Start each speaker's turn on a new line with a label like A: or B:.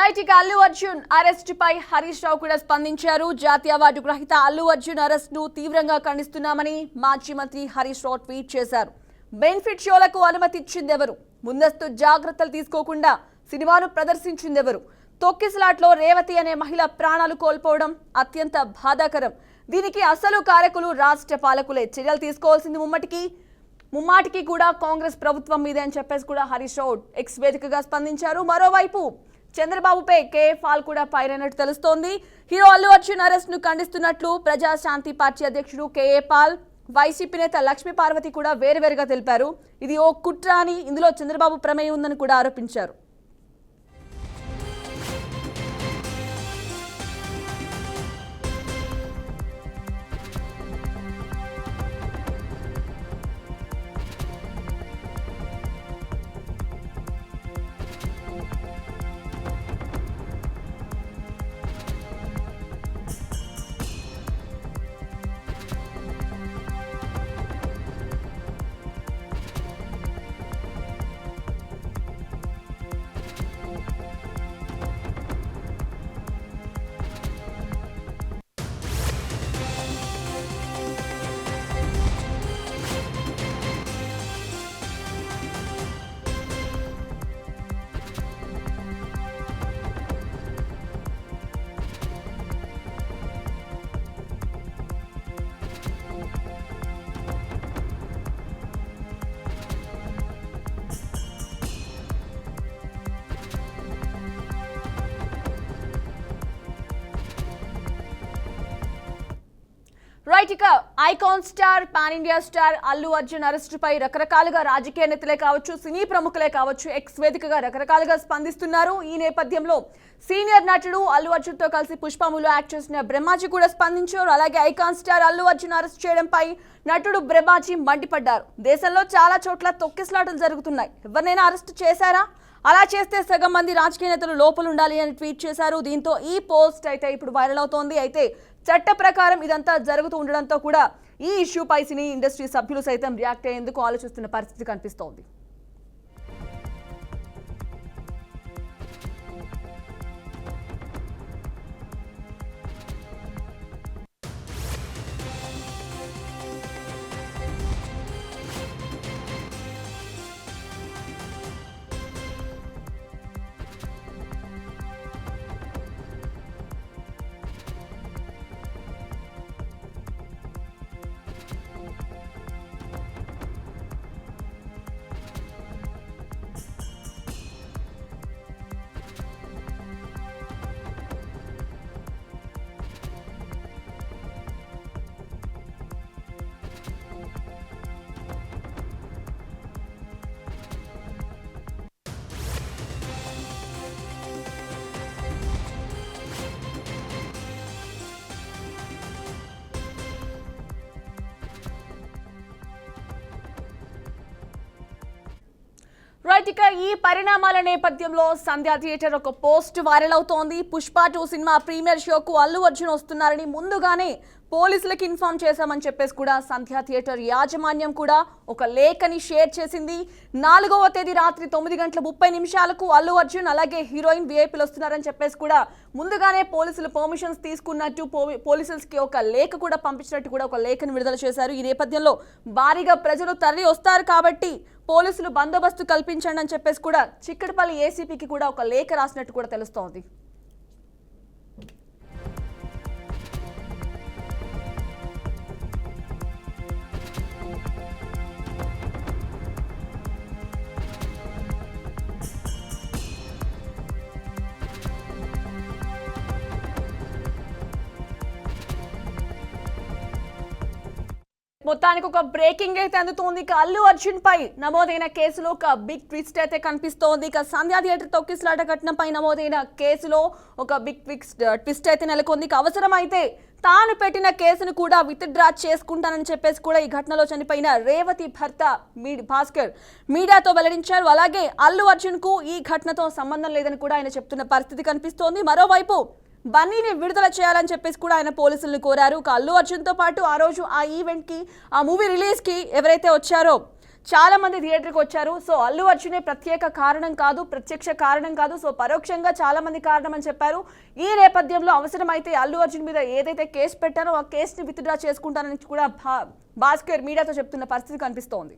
A: Right ఇక Allu Arjun arrest పై హరీష్ రావు కూడా స్పందించారు. జాతీయ అవార్డు గ్రహీత అల్లు అర్జున్ అరెస్ట్ ను తీవ్రంగా ఖండిస్తున్నామని మాజీ మంత్రి హరీష్ రావు ట్వీట్ చేశారు. బెనిఫిట్ షోలకు అనుమతి ఇచ్చిందెవరు? ముందస్తు జాగ్రత్తలు తీసుకోకుండా సినిమాను ప్రదర్శించిందెవరు? తొక్కిసలాట్లో రేవతి అనే మహిళ ప్రాణాలు కోల్పోవడం అత్యంత బాధాకరం. దీనికి అసలు కారకులు రాష్ట్ర పాలకులే. చర్యలు తీసుకోవాల్సింది ముమ్మాటికి కూడా కాంగ్రెస్ ప్రభుత్వం మీదే అని చెప్పేసి కూడా హరీష్ రావు ఎక్స్ వేదికగా స్పందించారు. మరోవైపు చంద్రబాబుపై కేఎఫ్ఆల్ కూడా పైరైనట్టు తెలుస్తోంది. హీరో అల్లు అర్జున్ అరెస్ట్ ను ఖండిస్తున్నట్లు ప్రజాశాంతి పార్టీ అధ్యక్షుడు కేఏపాల్, వైసీపీ నేత లక్ష్మీ పార్వతి కూడా వేరువేరుగా తెలిపారు. ఇది ఓ కుట్ర అని, ఇందులో చంద్రబాబు ప్రమేయం ఉందని కూడా ఆరోపించారు. రైట్ ఇక icon star, pan India star Allu Arjun అరెస్టుపై రకరకాలుగా రాజకీయ నేతలే కావచ్చు, సినీ ప్రముఖులే కావచ్చు ఎక్స్ వేదికగా రకరకాలుగా స్పందిస్తున్నారు. ఈ నేపథ్యంలో సీనియర్ నటుడు అల్లు అర్జున్ తో కలిసి పుష్పములో యాక్ట్ చేసిన బ్రహ్మాజీ కూడా స్పందించారు. అలాగే icon star Allu Arjun arrest చేయడంపై నటుడు బ్రహ్మాజీ మండిపడ్డారు. దేశంలో చాలా చోట్ల తొక్కిసలాటలు జరుగుతున్నాయి, ఎవరినైనా అరెస్ట్ చేశారా? అలా చేస్తే సగం మంది రాజకీయ నేతలు లోపల ఉండాలి అని ట్వీట్ చేశారు. దీంతో ఈ పోస్ట్ అయితే ఇప్పుడు వైరల్ అవుతోంది. అయితే చట్ట ప్రకారం ఇదంతా జరుగుతూ ఉండడంతో కూడా ఈ ఇష్యూపై సినీ ఇండస్ట్రీ సభ్యులు సైతం రియాక్ట్ అయ్యేందుకు ఆలోచిస్తున్న పరిస్థితి కనిపిస్తోంది. రైట్ ఇక ఈ పరిణామాల నేపథ్యంలో సంధ్యా థియేటర్ ఒక పోస్ట్ వైరల్ అవుతోంది. పుష్ప 2 సినిమా ప్రీమియర్ షోకు అల్లు అర్జున్ వస్తున్నారని ముందుగానే పోలీసులకు ఇన్ఫార్మ్ చేశామని చెప్పేసి కూడా సంధ్యా థియేటర్ యాజమాన్యం కూడా ఒక లేఖని షేర్ చేసింది. 4వ తేదీ రాత్రి 9:30 అల్లు అర్జున్ అలాగే హీరోయిన్ విఐపీలు వస్తున్నారని చెప్పేసి కూడా ముందుగానే పోలీసులు పర్మిషన్స్ తీసుకున్నట్టు పోలీసులకి ఒక లేఖ కూడా పంపించినట్టు కూడా ఒక లేఖను విడుదల చేశారు. ఈ నేపథ్యంలో భారీగా ప్రజలు తరలి వస్తారు కాబట్టి పోలీసులు బందోబస్తు కల్పించండి అని చెప్పేసి కూడా చిక్కడపల్లి ఏసీపీకి కూడా ఒక లేఖ రాసినట్టు కూడా తెలుస్తోంది. మొత్తానికి ఒక బ్రేకింగ్ అయితే అందుతోంది. ఇక అల్లు అర్జున్ పై నమోదైన కేసులో ఒక బిగ్ ట్విస్ట్ అయితే కనిపిస్తోంది. ఇక సంధ్యా థియేటర్ తొక్కిసలాట ఘటనపై నమోదైన కేసులో ఒక బిగ్ ట్విస్ట్ అయితే నెలకొంది. ఇక అవసరమైతే తాను పెట్టిన కేసును కూడా విత్డ్రా చేసుకుంటానని చెప్పేసి కూడా ఈ ఘటనలో చనిపోయిన రేవతి భర్త భాస్కర్ మీడియాతో వెల్లడించారు. అలాగే అల్లు అర్జున్ కు ఈ ఘటనతో సంబంధం లేదని కూడా ఆయన చెప్తున్న పరిస్థితి కనిపిస్తోంది. మరోవైపు బన్నీని విడుదల చేయాలని చెప్పేసి కూడా ఆయన పోలీసులను కోరారు. అల్లు అర్జున్ తో పాటు ఆ రోజు ఆ ఈవెంట్ కి, ఆ మూవీ రిలీజ్ కి ఎవరైతే వచ్చారో చాలా మంది థియేటర్కి వచ్చారు. సో అల్లు అర్జునే ప్రత్యేక కారణం కాదు, ప్రత్యక్ష కారణం కాదు, సో పరోక్షంగా చాలా మంది కారణం అని చెప్పారు. ఈ నేపథ్యంలో అవసరమైతే అల్లు అర్జున్ మీద ఏదైతే కేసు పెట్టారో ఆ కేసుని విత్డ్రా చేసుకుంటానని కూడా భాస్కర్ మీడియాతో చెప్తున్న పరిస్థితి కనిపిస్తోంది.